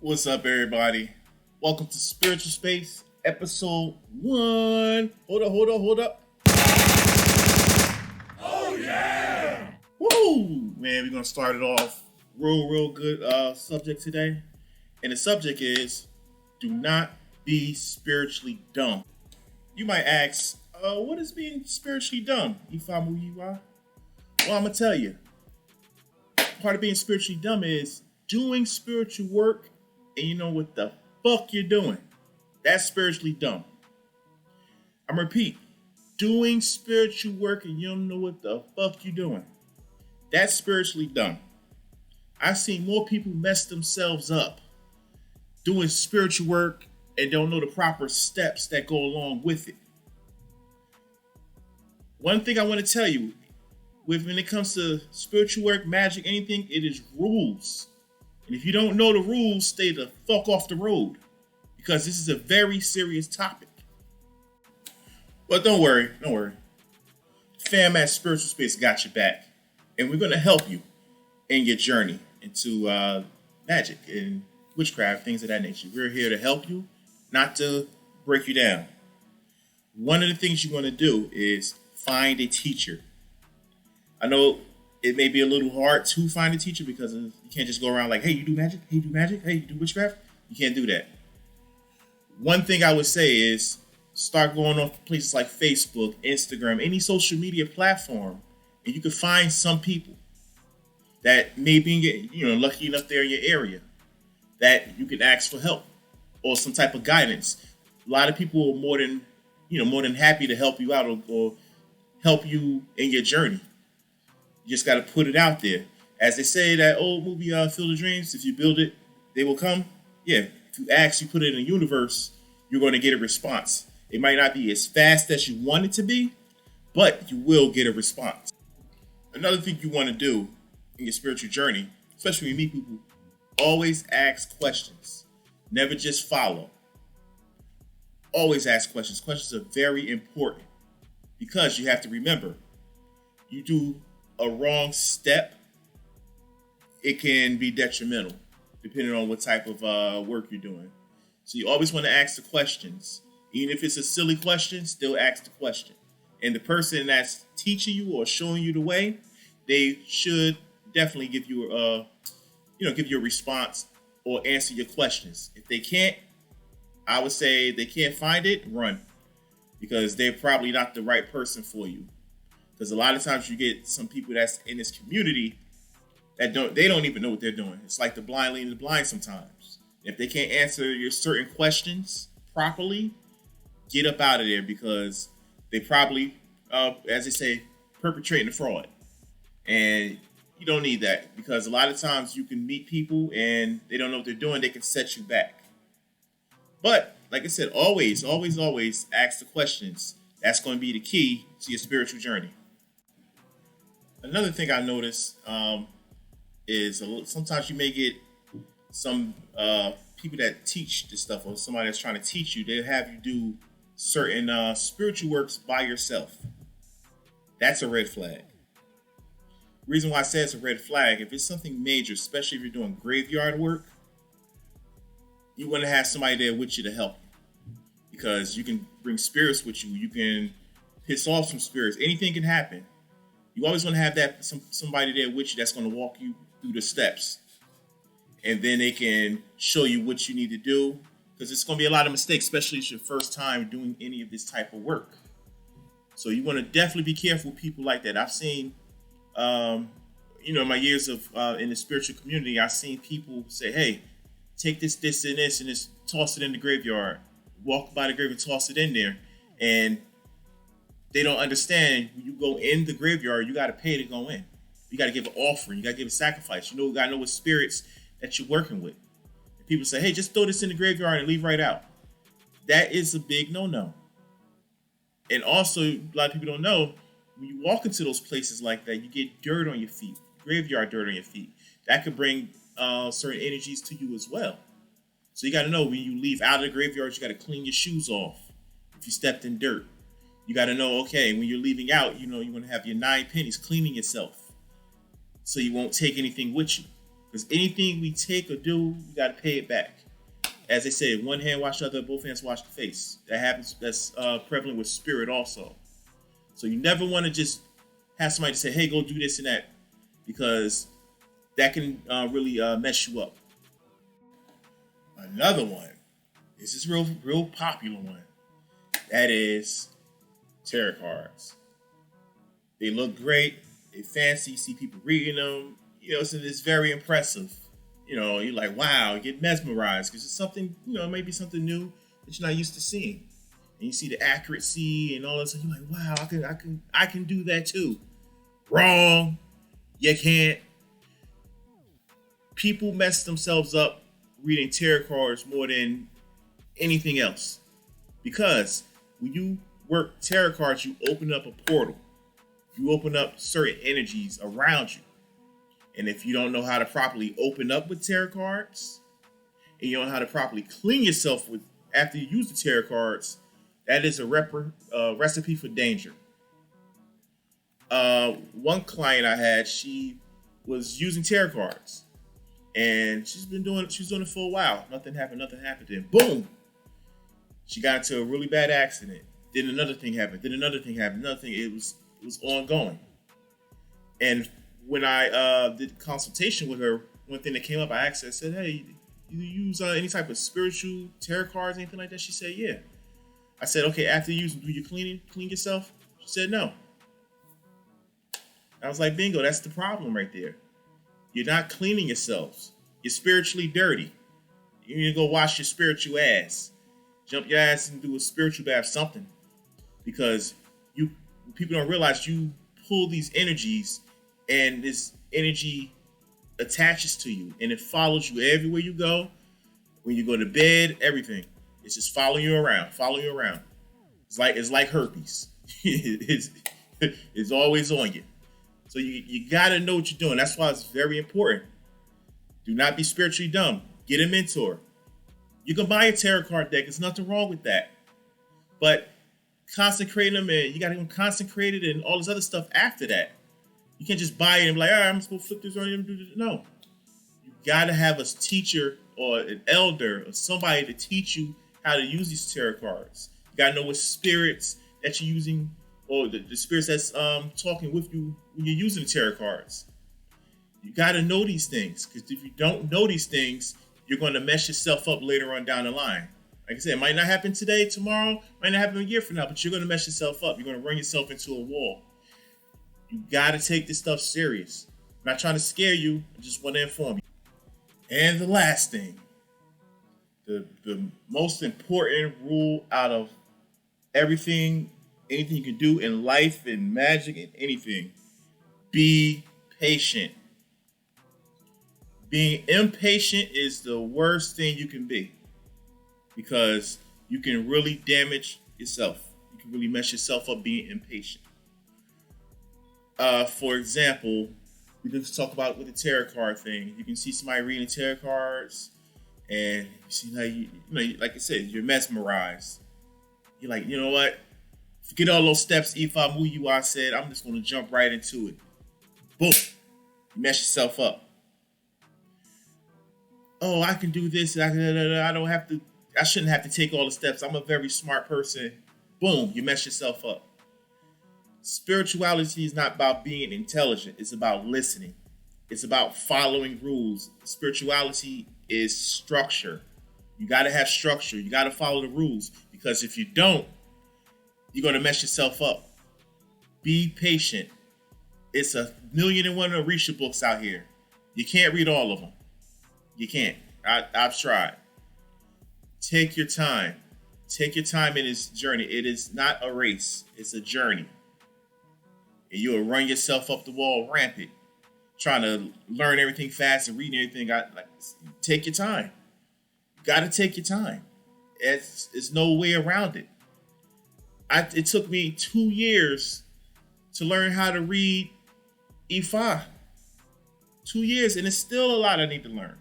What's up, everybody? Welcome to Spiritual Space, Episode 1. Hold up. Oh yeah! Woo! Man, we're going to start it off real good subject today. And the subject is, do not be spiritually dumb. You might ask, what is being spiritually dumb? Ifamu Iwa? Well, I'm going to tell you. Part of being spiritually dumb is doing spiritual work and you know what the fuck you're doing. That's spiritually dumb. I'm repeat, doing spiritual work and you don't know what the fuck you're doing. That's spiritually dumb. I've seen more people mess themselves up doing spiritual work and don't know the proper steps that go along with it. One thing I want to tell you, when it comes to spiritual work, magic, anything, it is rules. And if you don't know the rules, stay the fuck off the road. Because this is a very serious topic. But don't worry. Fam at Spiritual Space got your back. And we're going to help you in your journey into magic and witchcraft, things of that nature. We're here to help you, not to break you down. One of the things you want to do is find a teacher. I know it may be a little hard to find a teacher because you can't just go around like, hey, you do magic? Hey, you do magic? Hey, you do witchcraft? You can't do that. One thing I would say is start going on places like Facebook, Instagram, any social media platform, and you can find some people that may be lucky enough there in your area that you can ask for help or some type of guidance. A lot of people are more than happy to help you out or help you in your journey. You just got to put it out there. As they say, that old movie, Field of Dreams, if you build it, they will come. Yeah, if you ask, you put it in the universe, you're going to get a response. It might not be as fast as you want it to be, but you will get a response. Another thing you want to do in your spiritual journey, especially when you meet people, always ask questions. Never just follow. Always ask questions. Questions are very important because you have to remember, you do a wrong step, it can be detrimental depending on what type of work you're doing. So you always want to ask the questions. Even if it's a silly question, still ask the question. And the person that's teaching you or showing you the way, they should definitely give you a response or answer your questions. If they can't, I would say they can't find it, run. Because they're probably not the right person for you. Because a lot of times you get some people that's in this community that don't even know what they're doing. It's like the blind leading the blind sometimes. If they can't answer your certain questions properly, get up out of there because they probably, as they say, perpetrating a fraud. And you don't need that because a lot of times you can meet people and they don't know what they're doing. They can set you back. But like I said, always ask the questions. That's going to be the key to your spiritual journey. Another thing I noticed is sometimes you may get some people that teach this stuff or somebody that's trying to teach you, they'll have you do certain spiritual works by yourself. That's a red flag. Reason why I say it's a red flag, if it's something major, especially if you're doing graveyard work, you want to have somebody there with you to help you. Because you can bring spirits with you. You can piss off some spirits. Anything can happen. You always want to have that somebody there with you that's going to walk you through the steps. And then they can show you what you need to do. Because it's going to be a lot of mistakes, especially if it's your first time doing any of this type of work. So you want to definitely be careful with people like that. I've seen, in my years of in the spiritual community, I've seen people say, hey, take this, and just toss it in the graveyard. Walk by the grave and toss it in there. And they don't understand when you go in the graveyard, you got to pay to go in. You got to give an offering. You got to give a sacrifice. You got to know what spirits that you're working with. And people say, hey, just throw this in the graveyard and leave right out. That is a big no-no. And also, a lot of people don't know, when you walk into those places like that, you get dirt on your feet, graveyard dirt on your feet. That could bring certain energies to you as well. So you got to know when you leave out of the graveyard, you got to clean your shoes off if you stepped in dirt. You got to know, okay, when you're leaving out, you want to have your 9 pennies cleaning yourself so you won't take anything with you. Because anything we take or do, we got to pay it back. As they say, one hand wash the other, both hands wash the face. That happens. That's prevalent with spirit also. So you never want to just have somebody say, "Hey, go do this and that," because that can really mess you up. Another one. This is real popular one. That is tarot cards. They look great. They fancy. You see people reading them. So it's very impressive. You're like, wow, you get mesmerized because it's something, maybe something new that you're not used to seeing. And you see the accuracy and all that stuff. You're like, wow, I can do that too. Wrong. You can't. People mess themselves up reading tarot cards more than anything else. Because when you work tarot cards, you open up a portal. You open up certain energies around you. And if you don't know how to properly open up with tarot cards, and you don't know how to properly clean yourself with after you use the tarot cards, that is a recipe for danger. One client I had, she was using tarot cards, and she was doing it for a while. Nothing happened. Then boom, she got into a really bad accident. Then another thing happened. Another thing. It was ongoing. And when I did consultation with her, one thing that came up, I asked her, I said, "Hey, you use any type of spiritual tarot cards, anything like that?" She said, "Yeah." I said, "Okay, after you use them, do you clean yourself?" She said, "No." I was like, bingo, that's the problem right there. You're not cleaning yourselves. You're spiritually dirty. You need to go wash your spiritual ass. Jump your ass and do a spiritual bath, something. Because people don't realize you pull these energies, and this energy attaches to you, and it follows you everywhere you go. When you go to bed, everything. It's just following you around. It's like herpes. it's always on you. So you gotta know what you're doing. That's why it's very important. Do not be spiritually dumb. Get a mentor. You can buy a tarot card deck. There's nothing wrong with that. But consecrate them, and you gotta go consecrate it and all this other stuff after that. You can't just buy it and be like, all right, I'm just going to flip this on you and do this. No. You got to have a teacher or an elder or somebody to teach you how to use these tarot cards. You got to know what spirits that you're using, or the spirits that's talking with you when you're using the tarot cards. You got to know these things, because if you don't know these things, you're going to mess yourself up later on down the line. Like I said, it might not happen today, tomorrow, might not happen a year from now, but you're going to mess yourself up. You're going to run yourself into a wall. You got to take this stuff serious. I'm not trying to scare you. I just want to inform you. And the last thing, the most important rule out of anything you can do in life and magic and anything, be patient. Being impatient is the worst thing you can be, because you can really damage yourself. You can really mess yourself up being impatient. For example, we can talk about with the tarot card thing. You can see somebody reading tarot cards, and you see how like I said, you're mesmerized. You're like, you know what? Forget all those steps. If I move you, I said, I'm just going to jump right into it. Boom. You mess yourself up. Oh, I can do this. I don't have to. I shouldn't have to take all the steps. I'm a very smart person. Boom. You mess yourself up. Spirituality is not about being intelligent. It's about listening. It's about following rules. Spirituality is structure. You got to have structure. You got to follow the rules, because if you don't, you're going to mess yourself up. Be patient. It's 1,000,001 Orisha books out here. You can't read all of them. You can't. I've tried. Take your time. Take your time in this journey. It is not a race. It's a journey. And you'll run yourself up the wall rampant, trying to learn everything fast and read everything. Take your time. You got to take your time. There's no way around it. It took me 2 years to learn how to read Ep1. 2 years, and it's still a lot I need to learn.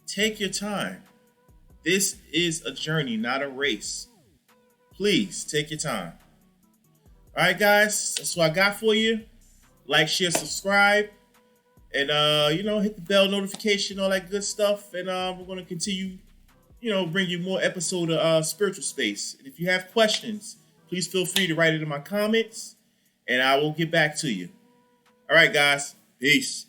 Take your time. This is a journey, not a race. Please take your time. All right, guys, that's what I got for you. Like, share, subscribe, And hit the bell notification, all that good stuff. And we're gonna continue, bring you more episode of Spiritual Space. And if you have questions, please feel free to write it in my comments, and I will get back to you. All right, guys. Peace.